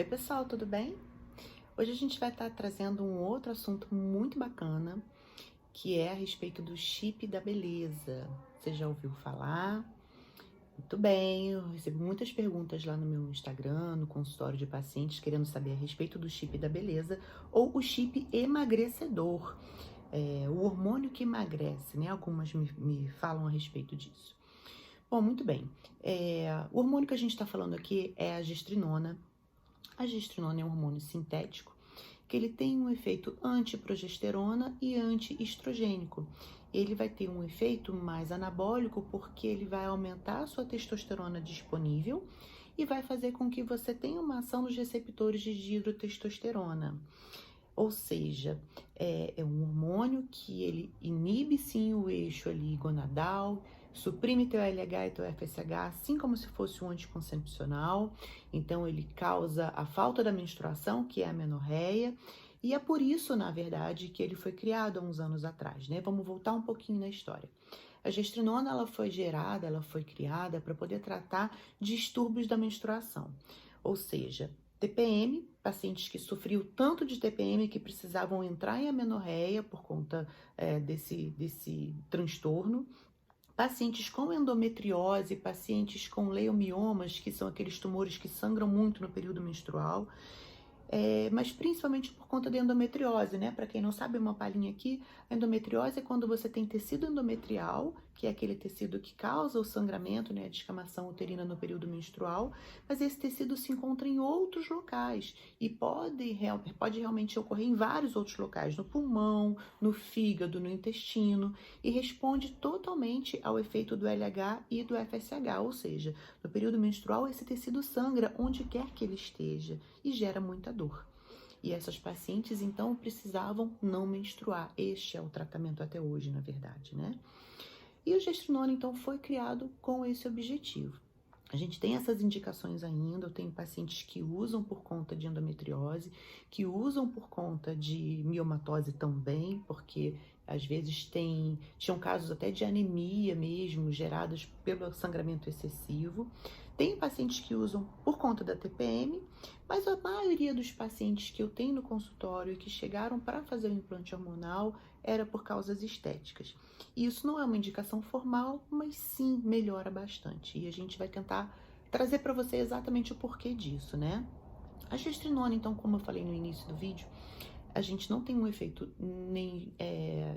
Oi, pessoal, tudo bem? Hoje a gente vai estar trazendo um outro assunto muito bacana, que é a respeito do chip da beleza. Você já ouviu falar? Muito bem, eu recebo muitas perguntas lá no meu Instagram, no consultório de pacientes, querendo saber a respeito do chip da beleza ou o chip emagrecedor, o hormônio que emagrece, né? Algumas me falam a respeito disso. Bom, muito bem. O hormônio que a gente está falando aqui é a gestrinona. A gestrinona é um hormônio sintético que ele tem um efeito antiprogesterona e antiestrogênico. Ele vai ter um efeito mais anabólico porque ele vai aumentar a sua testosterona disponível e vai fazer com que você tenha uma ação nos receptores de dihidrotestosterona. Ou seja, é um hormônio que ele inibe sim o eixo ali gonadal, suprime teu LH e teu FSH, assim como se fosse um anticoncepcional. Então ele causa a falta da menstruação, que é a menorreia, e é por isso, na verdade, que ele foi criado há uns anos atrás, né? Vamos voltar um pouquinho na história. A gestrinona, ela foi gerada, ela foi criada para poder tratar distúrbios da menstruação. Ou seja, TPM, pacientes que sofriam tanto de TPM que precisavam entrar em amenorreia por conta desse transtorno, pacientes com endometriose, pacientes com leiomiomas, que são aqueles tumores que sangram muito no período menstrual, mas principalmente por conta da endometriose, né? Para quem não sabe, uma palhinha aqui, a endometriose é quando você tem tecido endometrial, que é aquele tecido que causa o sangramento, né, a descamação uterina no período menstrual, mas esse tecido se encontra em outros locais e pode realmente ocorrer em vários outros locais, no pulmão, no fígado, no intestino, e responde totalmente ao efeito do LH e do FSH, ou seja, no período menstrual esse tecido sangra onde quer que ele esteja e gera muita dor. E essas pacientes, então, precisavam não menstruar. Este é o tratamento até hoje, na verdade, né? E o gestrinona, então, foi criado com esse objetivo. A gente tem essas indicações ainda, eu tenho pacientes que usam por conta de endometriose, que usam por conta de miomatose também, porque às vezes tinham casos até de anemia mesmo, geradas pelo sangramento excessivo. Tem pacientes que usam por conta da TPM, mas a maioria dos pacientes que eu tenho no consultório e que chegaram para fazer o implante hormonal era por causas estéticas. E isso não é uma indicação formal, mas sim melhora bastante. E a gente vai tentar trazer para você exatamente o porquê disso, né? A gestrinona, então, como eu falei no início do vídeo, a gente não tem um efeito nem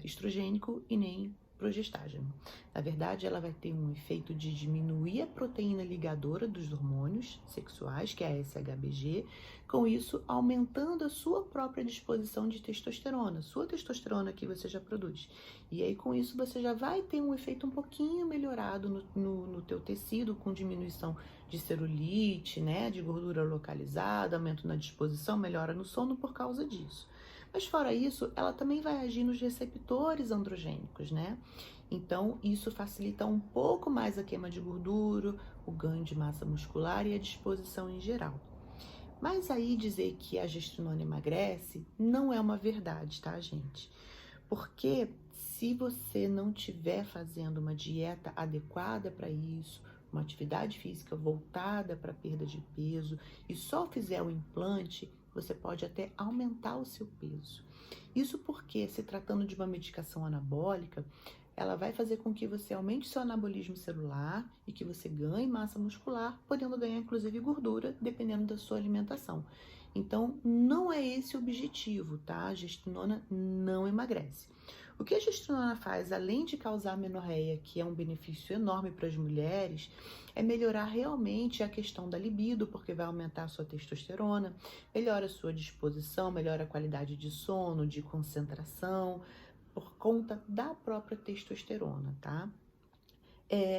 estrogênico e nem progestágeno. Na verdade, ela vai ter um efeito de diminuir a proteína ligadora dos hormônios sexuais, que é a SHBG, com isso aumentando a sua própria disposição de testosterona, sua testosterona que você já produz. E aí, com isso, você já vai ter um efeito um pouquinho melhorado no teu tecido, com diminuição de celulite, né, de gordura localizada, aumento na disposição, melhora no sono por causa disso. Mas fora isso, ela também vai agir nos receptores androgênicos, né? Então, isso facilita um pouco mais a queima de gordura, o ganho de massa muscular e a disposição em geral. Mas aí dizer que a gestrinona emagrece não é uma verdade, tá, gente? Porque se você não estiver fazendo uma dieta adequada para isso, uma atividade física voltada para perda de peso e só fizer o implante, você pode até aumentar o seu peso. Isso porque, se tratando de uma medicação anabólica, ela vai fazer com que você aumente seu anabolismo celular e que você ganhe massa muscular, podendo ganhar inclusive gordura, dependendo da sua alimentação. Então, não é esse o objetivo, tá? A gestrinona não emagrece. O que a gestrinona faz, além de causar amenorreia, que é um benefício enorme para as mulheres, é melhorar realmente a questão da libido, porque vai aumentar a sua testosterona, melhora a sua disposição, melhora a qualidade de sono, de concentração, por conta da própria testosterona, tá?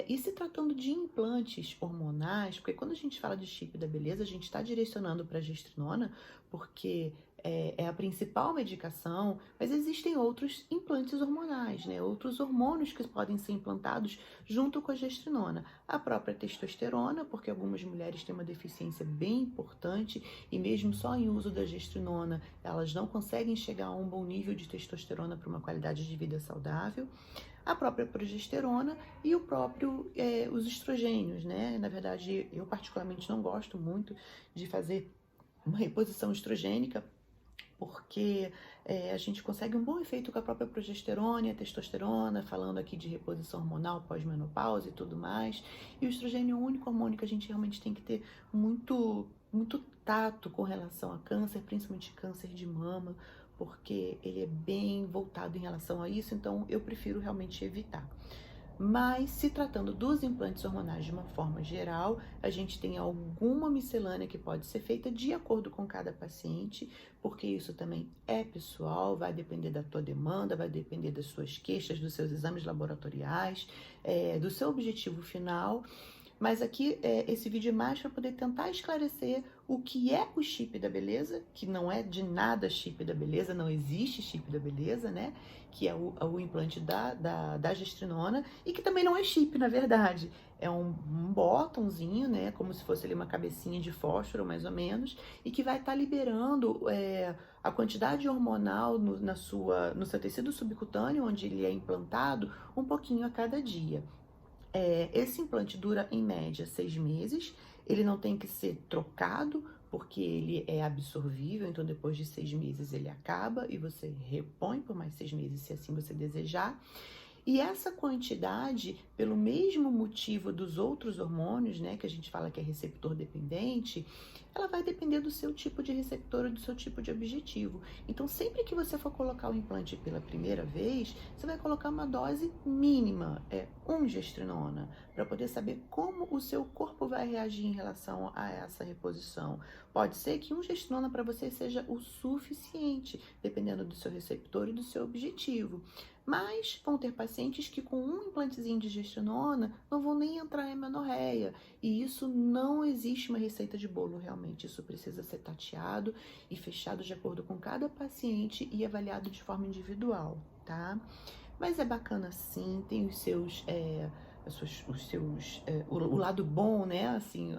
E se tratando de implantes hormonais, porque quando a gente fala de chip da beleza, a gente está direcionando para a gestrinona, porque é a principal medicação, mas existem outros implantes hormonais, né? Outros hormônios que podem ser implantados junto com a gestrinona. A própria testosterona, porque algumas mulheres têm uma deficiência bem importante e mesmo só em uso da gestrinona, elas não conseguem chegar a um bom nível de testosterona para uma qualidade de vida saudável. A própria progesterona e os estrogênios, né? Na verdade, eu particularmente não gosto muito de fazer uma reposição estrogênica, porque a gente consegue um bom efeito com a própria progesterona e a testosterona, falando aqui de reposição hormonal pós-menopausa e tudo mais. E o estrogênio é o único hormônio que a gente realmente tem que ter muito tato com relação a câncer, principalmente câncer de mama, porque ele é bem voltado em relação a isso, então eu prefiro realmente evitar. Mas, se tratando dos implantes hormonais de uma forma geral, a gente tem alguma miscelânea que pode ser feita de acordo com cada paciente, porque isso também é pessoal, vai depender da tua demanda, vai depender das suas queixas, dos seus exames laboratoriais, do seu objetivo final. Mas aqui esse vídeo é mais para poder tentar esclarecer o que é o chip da beleza, que não é de nada chip da beleza, não existe chip da beleza, né? Que é o implante da gestrinona, e que também não é chip, na verdade. É um botãozinho, né? Como se fosse ali uma cabecinha de fósforo, mais ou menos, e que vai estar liberando a quantidade hormonal no seu tecido subcutâneo, onde ele é implantado, um pouquinho a cada dia. Esse implante dura em média 6 meses, ele não tem que ser trocado, porque ele é absorvível, então depois de 6 meses ele acaba e você repõe por mais 6 meses, se assim você desejar. E essa quantidade, pelo mesmo motivo dos outros hormônios, né, que a gente fala que é receptor dependente, ela vai depender do seu tipo de receptor ou do seu tipo de objetivo. Então, sempre que você for colocar o implante pela primeira vez, você vai colocar uma dose mínima, 1 gestrinona, para poder saber como o seu corpo vai reagir em relação a essa reposição. Pode ser que 1 gestrinona para você seja o suficiente, dependendo do seu receptor e do seu objetivo. Mas vão ter pacientes que com um implantezinho de gestrinona não vão nem entrar em amenorreia. E isso não existe uma receita de bolo realmente. Isso precisa ser tateado e fechado de acordo com cada paciente e avaliado de forma individual, tá? Mas é bacana sim, tem o lado bom, né? Assim,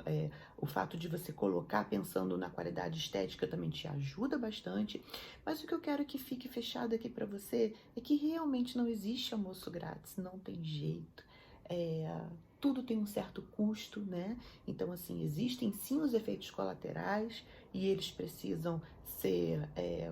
o fato de você colocar pensando na qualidade estética também te ajuda bastante. Mas o que eu quero que fique fechado aqui para você é que realmente não existe almoço grátis, não tem jeito. Tudo tem um certo custo, né? Então, assim, existem sim os efeitos colaterais e eles precisam ser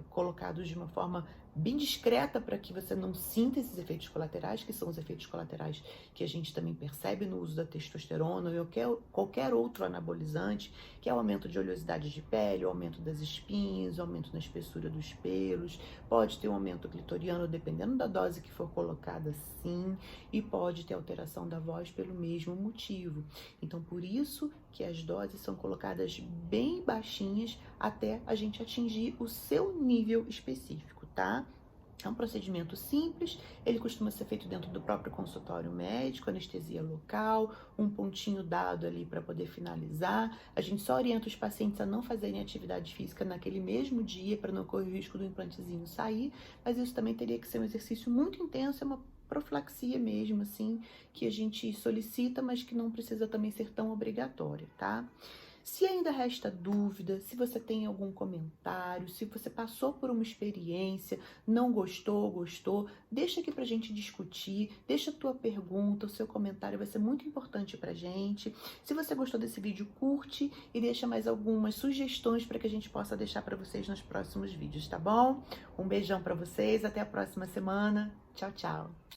colocados de uma forma bem discreta para que você não sinta esses efeitos colaterais, que são os efeitos colaterais que a gente também percebe no uso da testosterona ou qualquer outro anabolizante, que é o aumento de oleosidade de pele, o aumento das espinhas, o aumento na espessura dos pelos, pode ter um aumento clitoriano dependendo da dose que for colocada, sim, e pode ter alteração da voz pelo mesmo motivo. Então, por isso que as doses são colocadas bem baixinhas até a gente atingir o seu nível específico, tá? É um procedimento simples, ele costuma ser feito dentro do próprio consultório médico, anestesia local, um pontinho dado ali para poder finalizar. A gente só orienta os pacientes a não fazerem atividade física naquele mesmo dia para não correr o risco do implantezinho sair, mas isso também teria que ser um exercício muito intenso, é uma profilaxia mesmo, assim, que a gente solicita, mas que não precisa também ser tão obrigatória, tá? Se ainda resta dúvida, se você tem algum comentário, se você passou por uma experiência, não gostou, deixa aqui pra gente discutir, deixa a tua pergunta, o seu comentário vai ser muito importante pra gente. Se você gostou desse vídeo, curte e deixa mais algumas sugestões para que a gente possa deixar para vocês nos próximos vídeos, tá bom? Um beijão para vocês, até a próxima semana. Tchau, tchau!